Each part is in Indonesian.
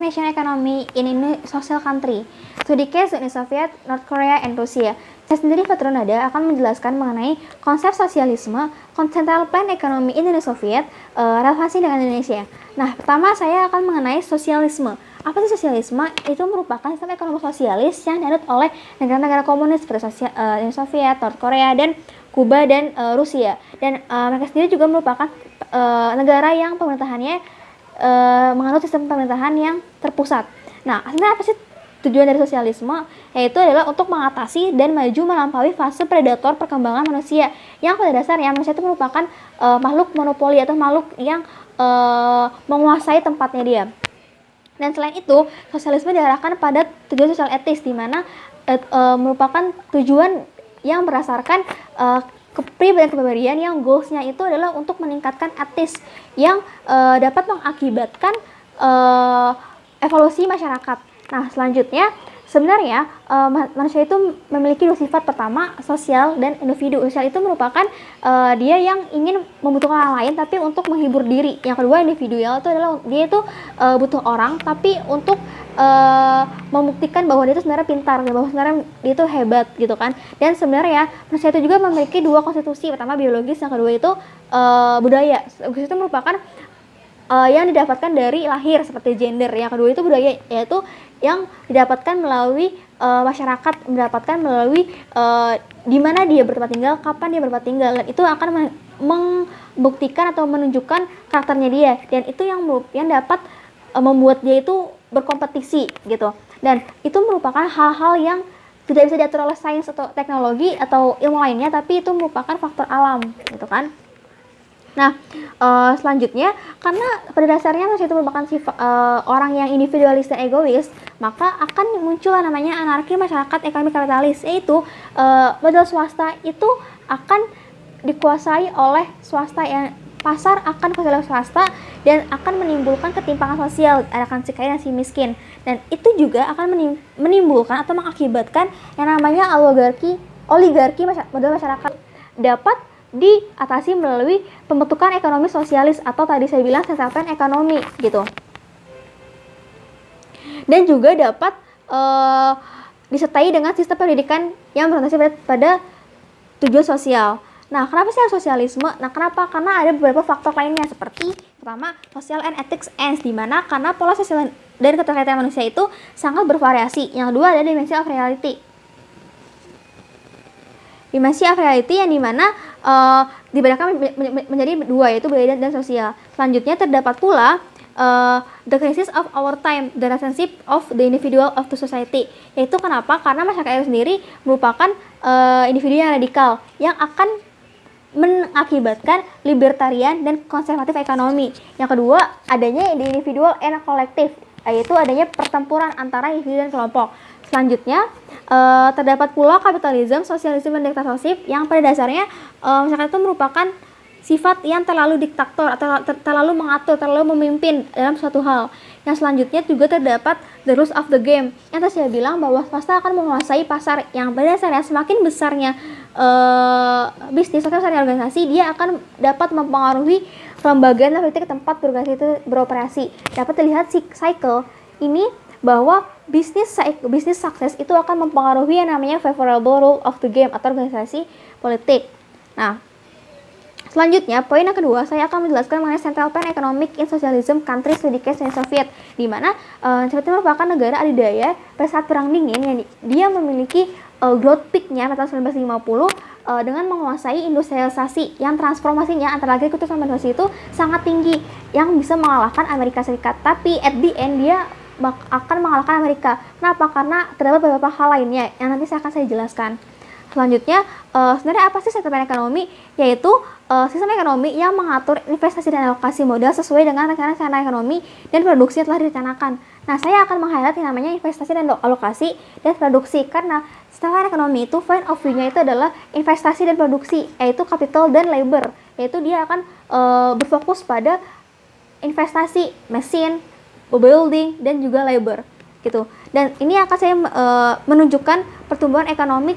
Nation economy in social country. To the case Uni Soviet, North Korea, and Rusia. Saya sendiri Fatronada akan menjelaskan mengenai konsep sosialisme, central plan ekonomi in Uni Soviet, relevansi dengan Indonesia. Nah, pertama saya akan mengenai sosialisme. Apa sih sosialisme? Itu merupakan sistem ekonomi sosialis yang dianut oleh negara-negara komunis seperti Uni Soviet, North Korea, dan Kuba dan Rusia. Dan mereka sendiri juga merupakan negara yang pemerintahannya menganut sistem pemerintahan yang terpusat. Nah, sebenarnya apa sih tujuan dari sosialisme? Yaitu adalah untuk mengatasi dan maju melampaui fase predator perkembangan manusia, yang pada dasarnya manusia itu merupakan makhluk monopoli atau makhluk yang menguasai tempatnya dia. Dan selain itu, sosialisme diarahkan pada tujuan sosial etis, di mana merupakan tujuan yang berdasarkan kepribadian yang goalsnya itu adalah untuk meningkatkan etis yang dapat mengakibatkan evolusi masyarakat. Nah, selanjutnya sebenarnya manusia itu memiliki dua sifat. Pertama, sosial dan individu. Sosial itu merupakan dia yang ingin membutuhkan orang lain tapi untuk menghibur diri. Yang kedua, individual itu adalah dia itu butuh orang tapi untuk membuktikan bahwa dia itu sebenarnya pintar, bahwa sebenarnya dia itu hebat gitu kan. Dan sebenarnya manusia itu juga memiliki dua konstitusi. Pertama biologis, yang kedua itu budaya. Itu merupakan yang didapatkan dari lahir seperti gender. Yang kedua itu budaya, yaitu yang didapatkan melalui masyarakat, mendapatkan melalui di mana dia bertempat tinggal, kapan dia bertempat tinggal, dan itu akan membuktikan atau menunjukkan karakternya dia, dan itu yang dapat membuat dia itu berkompetisi gitu. Dan itu merupakan hal-hal yang tidak bisa diatur oleh sains atau teknologi atau ilmu lainnya, tapi itu merupakan faktor alam gitu kan. Nah, selanjutnya, karena pada dasarnya manusia itu merupakan orang yang individualis dan egois, maka akan muncul namanya anarki masyarakat ekonomi kapitalis, yaitu modal swasta itu akan dikuasai oleh swasta, yang pasar akan dikuasai oleh swasta, dan akan menimbulkan ketimpangan sosial, akan si kaya dan si miskin, dan itu juga akan menimbulkan atau mengakibatkan yang namanya oligarki modal masyarakat dapat diatasi melalui pembentukan ekonomi sosialis atau tadi saya bilang central plan ekonomi gitu. Dan juga dapat disertai dengan sistem pendidikan yang berorientasi pada tujuan sosial. Nah, kenapa sih harus sosialisme? Nah, kenapa? Karena ada beberapa faktor lainnya, seperti pertama, social and ethics ends, di mana karena pola sosial dan keterkaitan manusia itu sangat bervariasi. Yang kedua ada dimensi of reality. Dimensi of reality yang dimana dibedakan menjadi dua, yaitu budaya dan sosial. Selanjutnya terdapat pula the crisis of our time, the relationship of the individual of the society. Yaitu kenapa? Karena masyarakat itu sendiri merupakan individu yang radikal yang akan mengakibatkan libertarian dan konservatif ekonomi. Yang kedua, adanya the individual and collective, yaitu adanya pertempuran antara individu dan kelompok. Selanjutnya, terdapat pula kapitalisme, sosialisme, dan diktatorship yang pada dasarnya masyarakat itu merupakan sifat yang terlalu diktator atau terlalu mengatur, terlalu memimpin dalam suatu hal. Yang selanjutnya juga terdapat the rules of the game, yang tadi saya bilang bahwa swasta akan menguasai pasar, yang pada dasarnya semakin besarnya bisnis atau besarnya organisasi, dia akan dapat mempengaruhi kelembagaan dan politik tempat organisasi itu beroperasi. Dapat dilihat cycle ini bahwa bisnis sukses itu akan mempengaruhi yang namanya favorable rule of the game atau organisasi politik. Nah, selanjutnya, poin yang kedua, saya akan menjelaskan mengenai central plan economic in socialism countries to the case Uni Soviet, di mana Soviet merupakan negara adidaya pada saat perang dingin yang dia memiliki growth peak-nya pada tahun 1950 dengan menguasai industrialisasi yang transformasinya antara agrikultur sama industri itu sangat tinggi, yang bisa mengalahkan Amerika Serikat. Tapi at the end dia akan mengalahkan Amerika. Kenapa? Karena terdapat beberapa hal lainnya yang nanti akan saya jelaskan. Selanjutnya, sebenarnya apa sih sistem ekonomi? Yaitu sistem ekonomi yang mengatur investasi dan alokasi modal sesuai dengan rencana ekonomi dan produksi yang telah direncanakan. Nah, saya akan meng-highlight yang namanya investasi dan alokasi dan produksi, karena sistem ekonomi itu point of view-nya itu adalah investasi dan produksi, yaitu capital dan labor, yaitu dia akan berfokus pada investasi, mesin, building, dan juga labor gitu. Dan ini akan saya menunjukkan pertumbuhan ekonomi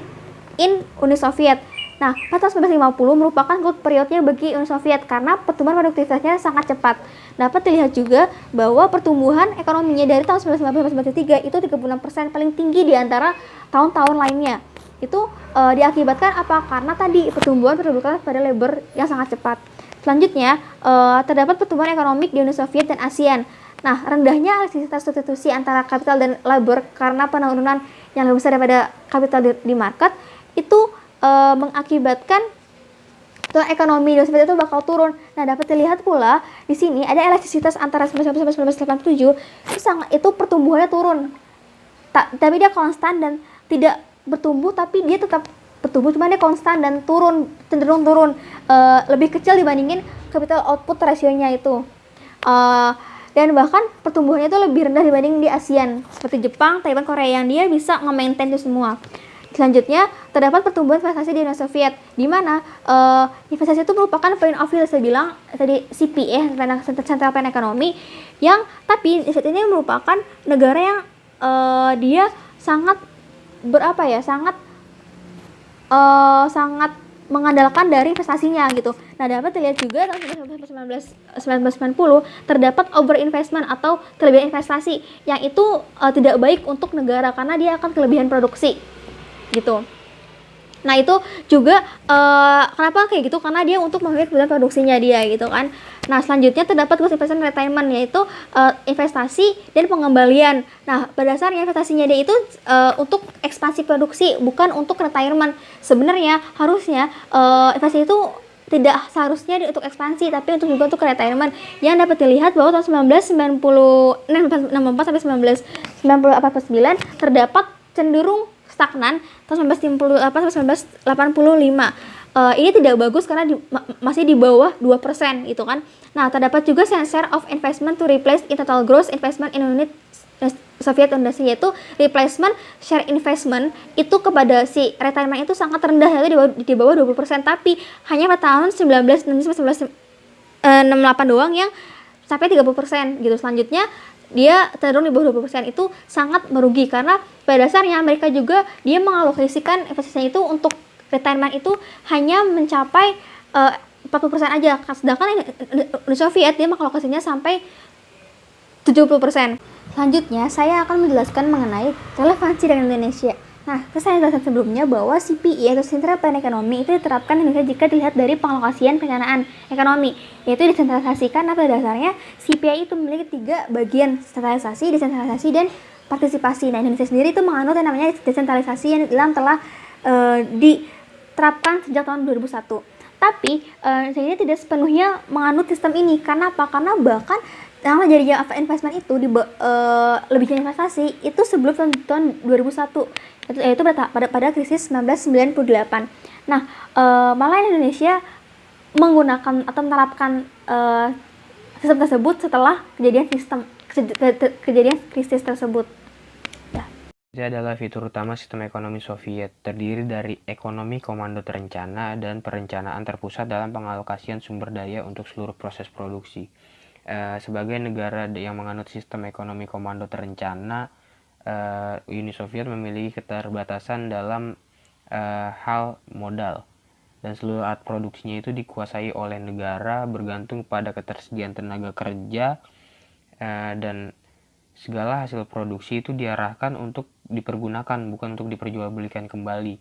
in Uni Soviet, Nah, pada tahun 1950 merupakan gold periodnya bagi Uni Soviet karena pertumbuhan produktivitasnya sangat cepat. Dapat dilihat juga bahwa pertumbuhan ekonominya dari tahun 1990 sampai 1993 itu 36% paling tinggi di antara tahun-tahun lainnya. Itu diakibatkan apa? Karena tadi pertumbuhan produktivitas pada labor yang sangat cepat. Selanjutnya, terdapat pertumbuhan ekonomi di Uni Soviet dan ASEAN. Nah, rendahnya elastisitas substitusi antara kapital dan labor karena penurunan yang lebih besar daripada kapital di market itu mengakibatkan ekonomi di Soviet itu bakal turun. Nah, dapat dilihat pula di sini ada elastisitas antara 1990 sampai 1987 itu pertumbuhannya turun. Tapi dia konstan dan tidak bertumbuh, tapi dia tetap bertumbuh, cuma dia konstan dan turun, cenderung turun, lebih kecil dibandingin capital output rasionya itu. Dan bahkan pertumbuhannya itu lebih rendah dibanding di ASEAN seperti Jepang, Taiwan, Korea yang dia bisa nge-maintain itu semua. Selanjutnya, terdapat pertumbuhan investasi di Uni Soviet, di mana investasi itu merupakan point of view, saya bilang tadi CPE, Central Plan Economy, yang tapi saat ini merupakan negara yang dia sangat sangat mengandalkan dari investasinya gitu. Nah, dapat dilihat juga tahun 1990 terdapat overinvestment atau kelebihan investasi yang itu tidak baik untuk negara karena dia akan kelebihan produksi gitu. Nah, itu juga kenapa kayak gitu, karena dia untuk memenuhi kebutuhan produksinya dia gitu kan. Nah, selanjutnya terdapat growth investment retirement, yaitu investasi dan pengembalian. Nah, pada dasarnya investasinya dia itu untuk ekspansi produksi, bukan untuk retirement. Sebenarnya harusnya investasi itu tidak seharusnya untuk ekspansi, tapi juga untuk retirement. Yang dapat dilihat bahwa tahun 1994 sampai 1989 terdapat cenderung stagnan tahun 1958 sampai 1985. Ini tidak bagus karena masih di bawah 2% gitu kan. Nah, terdapat juga share of investment to replace in total gross investment in unit Soviet Indonesia, yaitu replacement share investment itu kepada si retirement itu sangat rendah, yaitu di bawah 20%, tapi hanya pada tahun 1968 doang yang sampai 30% gitu. Selanjutnya dia cenderung di bawah 20%, itu sangat merugi karena pada dasarnya mereka juga dia mengalokasikan investasinya itu untuk retirement itu hanya mencapai 40% aja, sedangkan Uni Soviet dia mengalokasinya sampai 70%. Selanjutnya saya akan menjelaskan mengenai relevansi dengan Indonesia. Nah, saya jelaskan sebelumnya bahwa CPE atau Central Plan Economy itu diterapkan di Indonesia jika dilihat dari pengalokasian perencanaan ekonomi, yaitu desentralisasikan. Nah, pada dasarnya CPE itu memiliki 3 bagian: sentralisasi, desentralisasi, dan partisipasi. Nah, Indonesia sendiri itu menganut yang namanya desentralisasi yang telah diterapkan sejak tahun 2001. Tapi ini tidak sepenuhnya menganut sistem ini. Karena apa? Karena bahkan yang jadinya investment itu lebih dari investasi itu sebelum tahun 2001, yaitu pada krisis 1998. Nah, malah Indonesia menggunakan atau menerapkan sistem tersebut setelah kejadian krisis tersebut. Ini adalah fitur utama sistem ekonomi Soviet, terdiri dari ekonomi komando terencana dan perencanaan terpusat dalam pengalokasian sumber daya untuk seluruh proses produksi. Sebagai negara yang menganut sistem ekonomi komando terencana, Uni Soviet memiliki keterbatasan dalam hal modal, dan seluruh alat produksinya itu dikuasai oleh negara bergantung pada ketersediaan tenaga kerja, dan segala hasil produksi itu diarahkan untuk dipergunakan, bukan untuk diperjualbelikan kembali.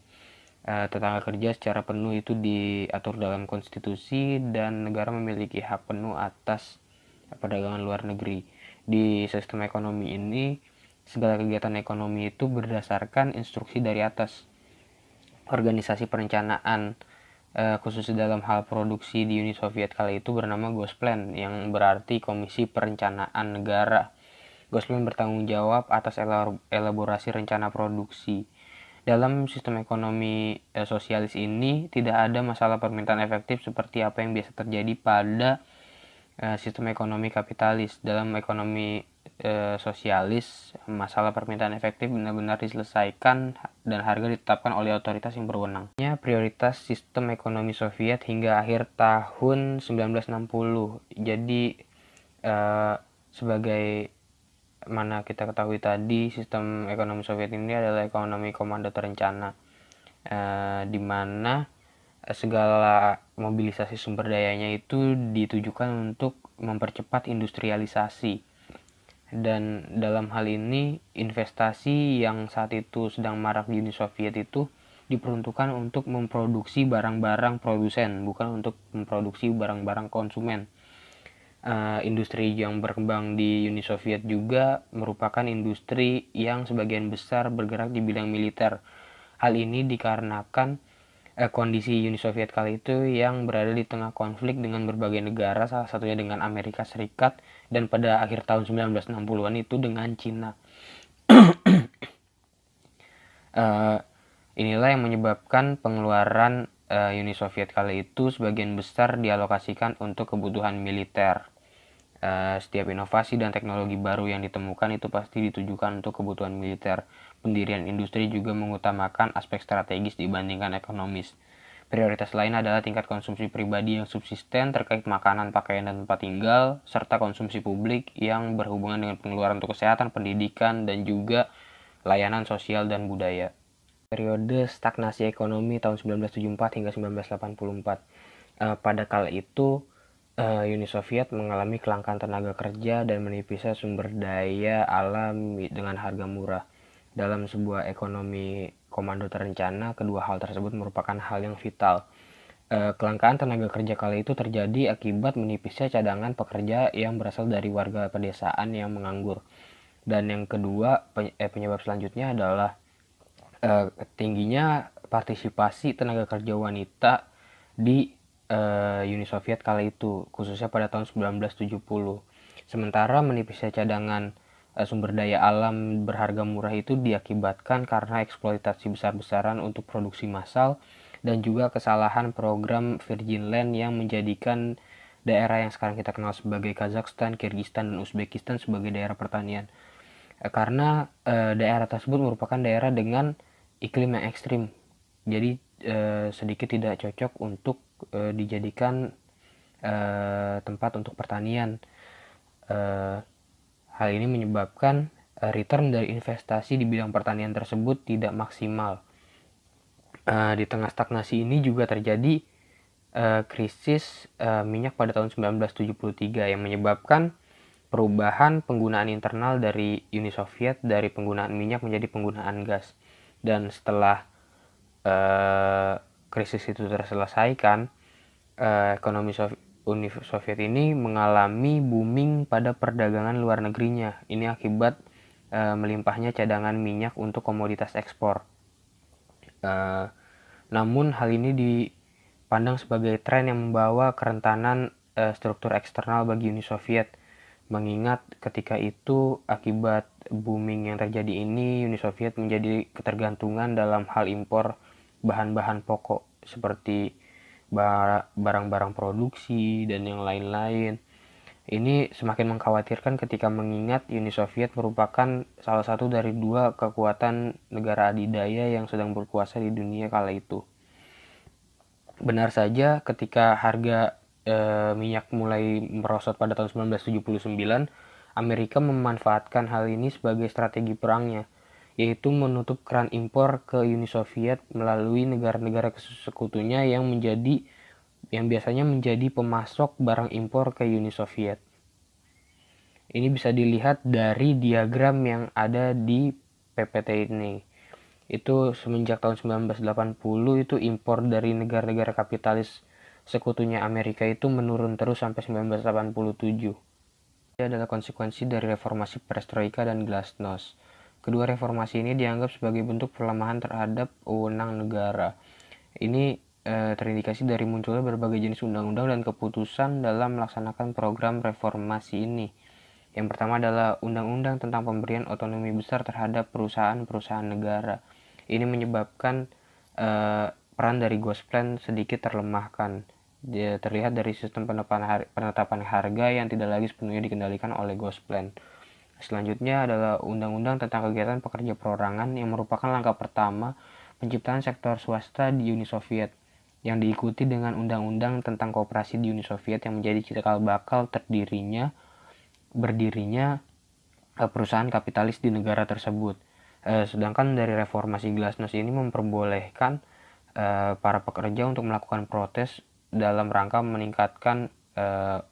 Tenaga kerja secara penuh itu diatur dalam konstitusi dan negara memiliki hak penuh atas perdagangan luar negeri. Di sistem ekonomi ini, segala kegiatan ekonomi itu berdasarkan instruksi dari atas. Organisasi perencanaan khusus dalam hal produksi di Uni Soviet kala itu bernama Gosplan, yang berarti Komisi Perencanaan Negara. Gosplan bertanggung jawab atas elaborasi rencana produksi. Dalam sistem ekonomi sosialis ini tidak ada masalah permintaan efektif seperti apa yang biasa terjadi pada sistem ekonomi kapitalis. Dalam ekonomi sosialis, masalah permintaan efektif benar-benar diselesaikan dan harga ditetapkan oleh otoritas yang berwenang. Prioritas sistem ekonomi Soviet hingga akhir tahun 1960. Jadi sebagai mana kita ketahui tadi, sistem ekonomi Soviet ini adalah ekonomi komando terencana, di mana segala mobilisasi sumber dayanya itu ditujukan untuk mempercepat industrialisasi. Dan dalam hal ini, investasi yang saat itu sedang marak di Uni Soviet itu diperuntukkan untuk memproduksi barang-barang produsen, bukan untuk memproduksi barang-barang konsumen. Industri yang berkembang di Uni Soviet juga merupakan industri yang sebagian besar bergerak di bidang militer. Hal ini dikarenakan kondisi Uni Soviet kala itu yang berada di tengah konflik dengan berbagai negara, salah satunya dengan Amerika Serikat, dan pada akhir tahun 1960-an itu dengan Cina. Uh, Inilah yang menyebabkan pengeluaran Uni Soviet kala itu sebagian besar dialokasikan untuk kebutuhan militer. Setiap inovasi dan teknologi baru yang ditemukan itu pasti ditujukan untuk kebutuhan militer. Pendirian industri juga mengutamakan aspek strategis dibandingkan ekonomis. Prioritas lain adalah tingkat konsumsi pribadi yang subsisten terkait makanan, pakaian, dan tempat tinggal, serta konsumsi publik yang berhubungan dengan pengeluaran untuk kesehatan, pendidikan, dan juga layanan sosial dan budaya. Periode stagnasi ekonomi tahun 1974 hingga 1984. Pada kala itu, Uni Soviet mengalami kelangkaan tenaga kerja dan menipisnya sumber daya alam dengan harga murah. Dalam sebuah ekonomi komando terencana, kedua hal tersebut merupakan hal yang vital. Kelangkaan tenaga kerja kala itu terjadi akibat menipisnya cadangan pekerja yang berasal dari warga pedesaan yang menganggur. Dan yang kedua, penyebab selanjutnya adalah tingginya partisipasi tenaga kerja wanita di Uni Soviet kala itu, khususnya pada tahun 1970. Sementara menipisnya cadangan sumber daya alam berharga murah itu diakibatkan karena eksploitasi besar-besaran untuk produksi massal dan juga kesalahan program Virgin Land yang menjadikan daerah yang sekarang kita kenal sebagai Kazakhstan, Kyrgyzstan, dan Uzbekistan sebagai daerah pertanian. Karena daerah tersebut merupakan daerah dengan iklim yang ekstrim, jadi sedikit tidak cocok untuk dijadikan tempat untuk pertanian. Hal ini menyebabkan return dari investasi di bidang pertanian tersebut tidak maksimal. Di tengah stagnasi ini juga terjadi krisis minyak pada tahun 1973 yang menyebabkan perubahan penggunaan internal dari Uni Soviet dari penggunaan minyak menjadi penggunaan gas. Dan setelah krisis itu terselesaikan, ekonomi Uni Soviet ini mengalami booming pada perdagangan luar negerinya. Ini akibat melimpahnya cadangan minyak untuk komoditas ekspor. Namun hal ini dipandang sebagai tren yang membawa kerentanan struktur eksternal bagi Uni Soviet. Mengingat ketika itu akibat booming yang terjadi ini, Uni Soviet menjadi ketergantungan dalam hal impor bahan-bahan pokok seperti barang-barang produksi dan yang lain-lain. Ini semakin mengkhawatirkan ketika mengingat Uni Soviet merupakan salah satu dari dua kekuatan negara adidaya yang sedang berkuasa di dunia kala itu. Benar saja ketika harga minyak mulai merosot pada tahun 1979, Amerika memanfaatkan hal ini sebagai strategi perangnya, yaitu menutup keran impor ke Uni Soviet melalui negara-negara sekutunya yang biasanya menjadi pemasok barang impor ke Uni Soviet. Ini bisa dilihat dari diagram yang ada di PPT ini. Itu semenjak tahun 1980 itu impor dari negara-negara kapitalis sekutunya Amerika itu menurun terus sampai 1987. Ini adalah konsekuensi dari reformasi Perestroika dan Glasnost. Kedua reformasi ini dianggap sebagai bentuk perlemahan terhadap wewenang negara. Ini terindikasi dari munculnya berbagai jenis undang-undang dan keputusan dalam melaksanakan program reformasi ini. Yang pertama adalah undang-undang tentang pemberian otonomi besar terhadap perusahaan-perusahaan negara. Ini menyebabkan peran dari Gosplan sedikit terlemahkan. Dia terlihat dari sistem penetapan harga yang tidak lagi sepenuhnya dikendalikan oleh Gosplan. Selanjutnya adalah undang-undang tentang kegiatan pekerja perorangan yang merupakan langkah pertama penciptaan sektor swasta di Uni Soviet, yang diikuti dengan undang-undang tentang koperasi di Uni Soviet yang menjadi cikal bakal berdirinya perusahaan kapitalis di negara tersebut. Sedangkan dari reformasi Glasnost ini memperbolehkan para pekerja untuk melakukan protes dalam rangka meningkatkan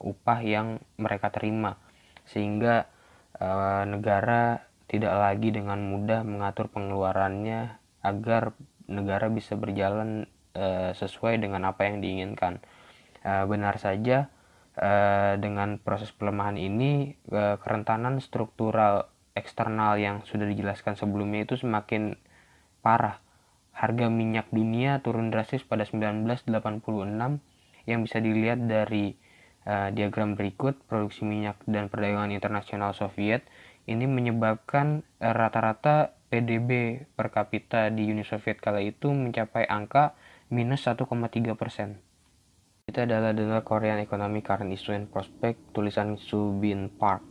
upah yang mereka terima, sehingga negara tidak lagi dengan mudah mengatur pengeluarannya agar negara bisa berjalan sesuai dengan apa yang diinginkan. Benar saja, dengan proses pelemahan ini kerentanan struktural eksternal yang sudah dijelaskan sebelumnya itu semakin parah. Harga minyak dunia turun drastis pada 1986 yang bisa dilihat dari diagram berikut. Produksi minyak dan perdagangan internasional Soviet ini menyebabkan rata-rata PDB per kapita di Uni Soviet kala itu mencapai angka minus 1,3%. Itu adalah The Korean Economic Current Issue and Prospect, tulisan Subin Park.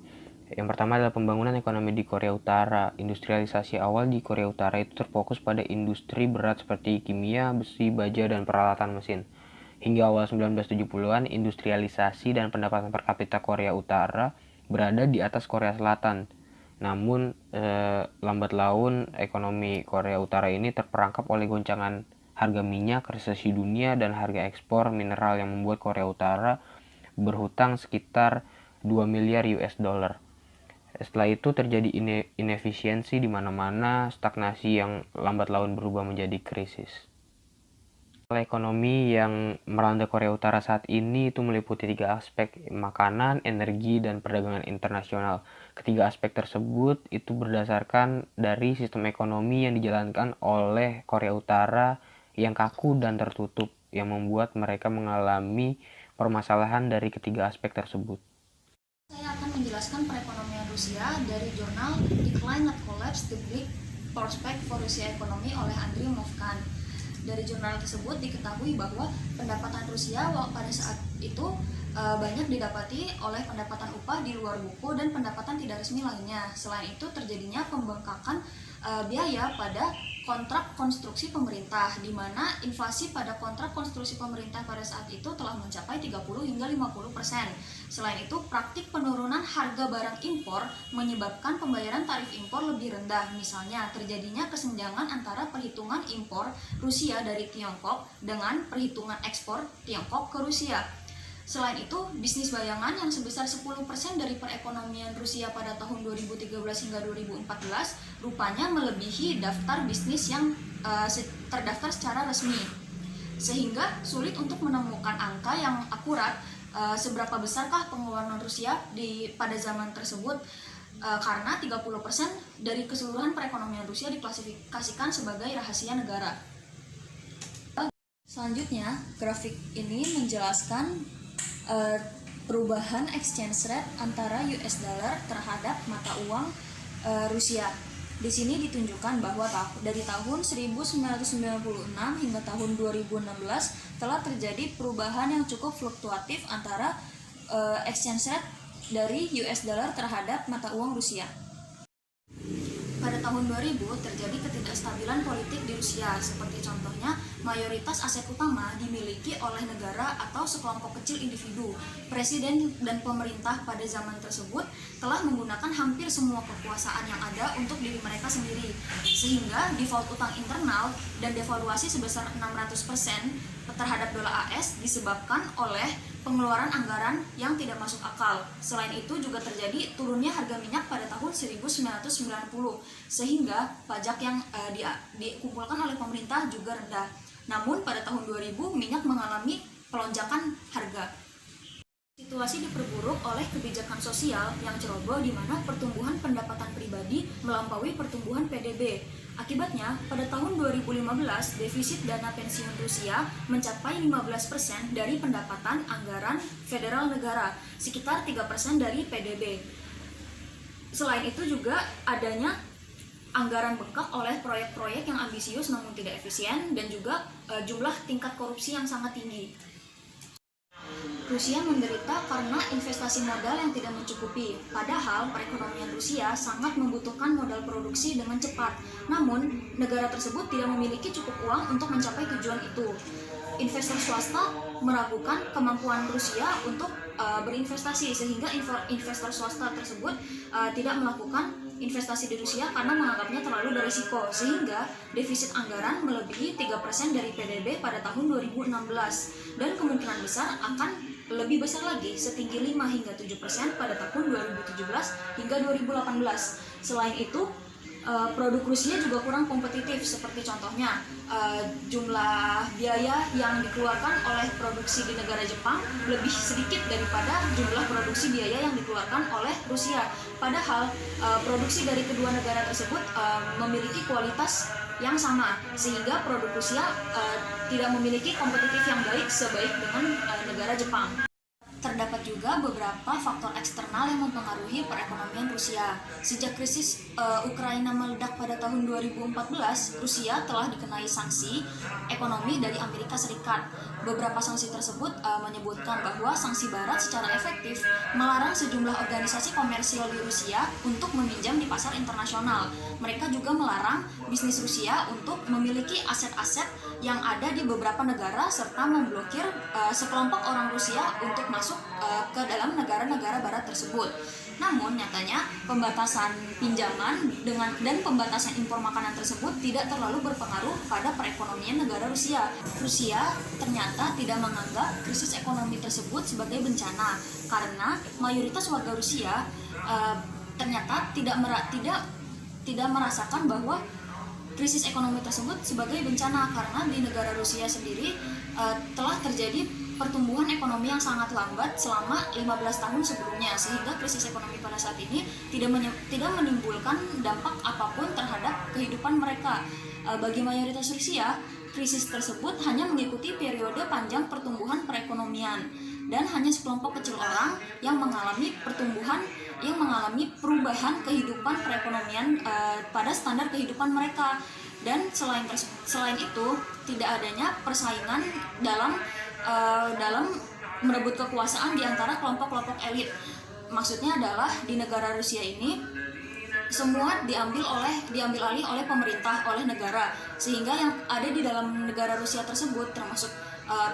Yang pertama adalah pembangunan ekonomi di Korea Utara. Industrialisasi awal di Korea Utara itu terfokus pada industri berat seperti kimia, besi, baja, dan peralatan mesin. Hingga awal 1970-an, industrialisasi dan pendapatan per kapita Korea Utara berada di atas Korea Selatan. Namun, lambat laun ekonomi Korea Utara ini terperangkap oleh goncangan harga minyak, resesi dunia, dan harga ekspor mineral yang membuat Korea Utara berhutang sekitar 2 miliar US dollar. Setelah itu terjadi inefisiensi di mana-mana, stagnasi yang lambat laun berubah menjadi krisis. Ekonomi yang melanda Korea Utara saat ini itu meliputi 3 aspek: makanan, energi, dan perdagangan internasional. Ketiga aspek tersebut itu berdasarkan dari sistem ekonomi yang dijalankan oleh Korea Utara yang kaku dan tertutup, yang membuat mereka mengalami permasalahan dari ketiga aspek tersebut. Saya akan menjelaskan perekonomian Rusia dari jurnal Decline and Collapse: The Big Prospect for Russia Economy oleh Andriy Movkan. Dari jurnal tersebut diketahui bahwa pendapatan Rusia pada saat itu banyak didapati oleh pendapatan upah di luar buku dan pendapatan tidak resmi lainnya. Selain itu terjadinya pembengkakan biaya pada kontrak konstruksi pemerintah, di mana inflasi pada kontrak konstruksi pemerintah pada saat itu telah mencapai 30 hingga 50%. Selain itu, praktik penurunan harga barang impor menyebabkan pembayaran tarif impor lebih rendah. Misalnya, terjadinya kesenjangan antara perhitungan impor Rusia dari Tiongkok dengan perhitungan ekspor Tiongkok ke Rusia. Selain itu, bisnis bayangan yang sebesar 10% dari perekonomian Rusia pada tahun 2013 hingga 2014 rupanya melebihi daftar bisnis yang terdaftar secara resmi. Sehingga sulit untuk menemukan angka yang akurat seberapa besarkah pengeluaran Rusia pada zaman tersebut, karena 30% dari keseluruhan perekonomian Rusia diklasifikasikan sebagai rahasia negara. Selanjutnya, grafik ini menjelaskan perubahan exchange rate antara US dollar terhadap mata uang Rusia. Di sini ditunjukkan bahwa dari tahun 1996 hingga tahun 2016 telah terjadi perubahan yang cukup fluktuatif antara exchange rate dari US dollar terhadap mata uang Rusia. Pada tahun 2000 terjadi ketidakstabilan politik di Rusia, seperti contohnya mayoritas aset utama dimiliki oleh negara atau sekelompok kecil individu. Presiden dan pemerintah pada zaman tersebut telah menggunakan hampir semua kekuasaan yang ada untuk diri mereka sendiri, sehingga default utang internal dan devaluasi sebesar 600% terhadap dolar AS disebabkan oleh pengeluaran anggaran yang tidak masuk akal. Selain itu juga terjadi turunnya harga minyak pada tahun 1990, sehingga pajak yang dikumpulkan oleh pemerintah juga rendah. Namun pada tahun 2000 minyak mengalami pelonjakan harga. Situasi diperburuk oleh kebijakan sosial yang ceroboh di mana pertumbuhan pendapatan pribadi melampaui pertumbuhan PDB. Akibatnya, pada tahun 2015, defisit dana pensiun Rusia mencapai 15% dari pendapatan anggaran federal negara, sekitar 3% dari PDB. Selain itu juga adanya anggaran bengkak oleh proyek-proyek yang ambisius namun tidak efisien, dan juga jumlah tingkat korupsi yang sangat tinggi. Rusia menderita karena investasi modal yang tidak mencukupi, padahal perekonomian Rusia sangat membutuhkan modal produksi dengan cepat. Namun, negara tersebut tidak memiliki cukup uang untuk mencapai tujuan itu. Investor swasta meragukan kemampuan Rusia untuk berinvestasi, sehingga investor swasta tersebut tidak melakukan investasi di Rusia karena menganggapnya terlalu berisiko, sehingga defisit anggaran melebihi 3% dari PDB pada tahun 2016 dan kemungkinan besar akan lebih besar lagi setinggi 5 hingga 7% pada tahun 2017 hingga 2018. Selain itu, produk Rusia juga kurang kompetitif, seperti contohnya jumlah biaya yang dikeluarkan oleh produksi di negara Jepang lebih sedikit daripada jumlah produksi biaya yang dikeluarkan oleh Rusia. Padahal produksi dari kedua negara tersebut memiliki kualitas yang sama, sehingga produk Rusia tidak memiliki kompetitif yang baik sebaik dengan negara Jepang. Terdapat juga beberapa faktor eksternal yang mempengaruhi perekonomian Rusia. Sejak krisis Ukraina meledak pada tahun 2014, Rusia telah dikenai sanksi ekonomi dari Amerika Serikat. Beberapa sanksi tersebut menyebutkan bahwa sanksi Barat secara efektif melarang sejumlah organisasi komersial di Rusia untuk meminjam di pasar internasional. Mereka juga melarang bisnis Rusia untuk memiliki aset-aset yang ada di beberapa negara serta memblokir sekelompok orang Rusia untuk masuk ke dalam negara-negara Barat tersebut. Namun nyatanya pembatasan pinjaman dan pembatasan impor makanan tersebut tidak terlalu berpengaruh pada perekonomian negara Rusia. Rusia ternyata tidak menganggap krisis ekonomi tersebut sebagai bencana karena mayoritas warga Rusia ternyata tidak merasakan bahwa krisis ekonomi tersebut sebagai bencana, karena di negara Rusia sendiri telah terjadi pertumbuhan ekonomi yang sangat lambat selama 15 tahun sebelumnya, sehingga krisis ekonomi pada saat ini tidak menimbulkan dampak apapun terhadap kehidupan mereka. Bagi mayoritas Rusia, krisis tersebut hanya mengikuti periode panjang pertumbuhan perekonomian, dan hanya sekelompok kecil orang yang mengalami perubahan kehidupan perekonomian pada standar kehidupan mereka. Dan selain itu, tidak adanya persaingan dalam merebut kekuasaan di antara kelompok-kelompok elit. Maksudnya adalah di negara Rusia ini semua diambil alih oleh pemerintah, oleh negara, sehingga yang ada di dalam negara Rusia tersebut termasuk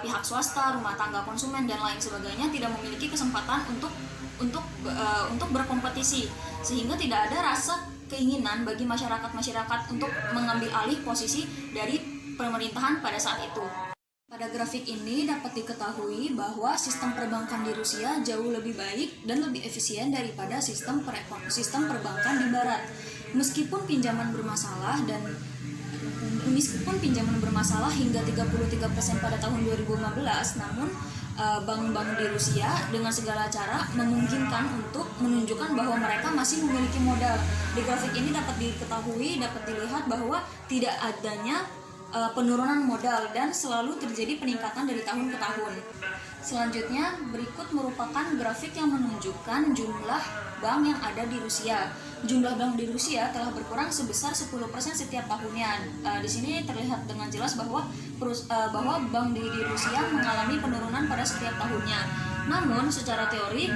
pihak swasta, rumah tangga, konsumen dan lain sebagainya tidak memiliki kesempatan untuk berkompetisi, sehingga tidak ada rasa keinginan bagi masyarakat untuk mengambil alih posisi dari pemerintahan pada saat itu. Pada grafik ini dapat diketahui bahwa sistem perbankan di Rusia jauh lebih baik dan lebih efisien daripada sistem perbankan di Barat. Meskipun pinjaman bermasalah hingga 33% pada tahun 2015, namun bank-bank di Rusia dengan segala cara memungkinkan untuk menunjukkan bahwa mereka masih memiliki modal. Di grafik ini dapat dilihat bahwa tidak adanya penurunan modal dan selalu terjadi peningkatan dari tahun ke tahun. Selanjutnya, berikut merupakan grafik yang menunjukkan jumlah bank yang ada di Rusia. Jumlah bank di Rusia telah berkurang sebesar 10% setiap tahunnya. Di sini terlihat dengan jelas bahwa bank di Rusia mengalami penurunan pada setiap tahunnya. Namun, secara teori,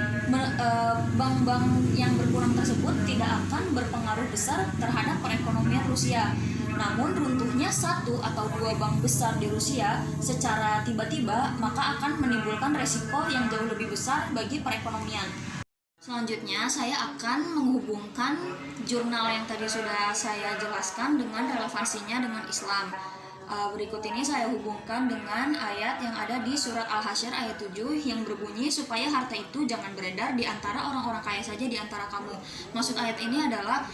bank-bank yang berkurang tersebut tidak akan berpengaruh besar terhadap perekonomian Rusia. Namun, runtuhnya satu atau dua bank besar di Rusia secara tiba-tiba maka akan menimbulkan resiko yang jauh lebih besar bagi perekonomian. Selanjutnya, saya akan menghubungkan jurnal yang tadi sudah saya jelaskan dengan relevansinya dengan Islam. Berikut ini saya hubungkan dengan ayat yang ada di surat Al-Hasyr ayat 7 yang berbunyi supaya harta itu jangan beredar di antara orang-orang kaya saja di antara kamu. Maksud ayat ini adalah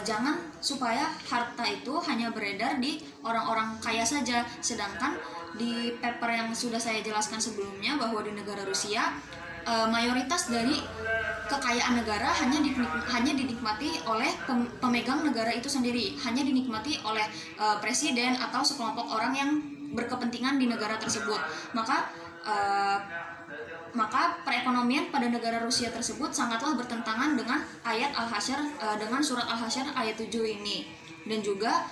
jangan supaya harta itu hanya beredar di orang-orang kaya saja. Sedangkan di paper yang sudah saya jelaskan sebelumnya bahwa di negara Rusia mayoritas dari kekayaan negara hanya dinikmati oleh pemegang negara itu sendiri, hanya dinikmati oleh presiden atau sekelompok orang yang berkepentingan di negara tersebut. Maka perekonomian pada negara Rusia tersebut sangatlah bertentangan dengan ayat Al-Hasyr, dengan surat Al-Hasyr ayat 7 ini. Dan juga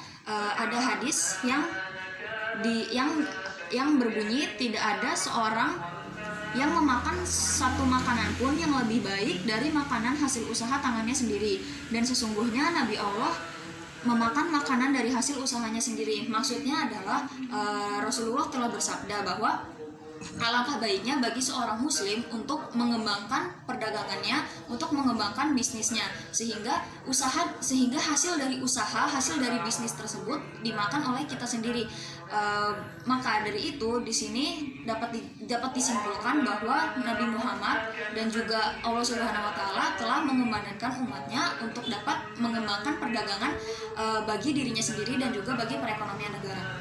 ada hadis yang berbunyi tidak ada seorang yang memakan satu makanan pun yang lebih baik dari makanan hasil usaha tangannya sendiri, dan sesungguhnya Nabi Allah memakan makanan dari hasil usahanya sendiri. Maksudnya adalah Rasulullah telah bersabda bahwa alangkah baiknya bagi seorang muslim untuk mengembangkan perdagangannya, untuk mengembangkan bisnisnya, sehingga hasil dari bisnis tersebut dimakan oleh kita sendiri. Maka dari itu di sini dapat disimpulkan bahwa Nabi Muhammad dan juga Allah Subhanahu wa taala telah mengumandangkan umatnya untuk dapat mengembangkan perdagangan bagi dirinya sendiri dan juga bagi perekonomian negara.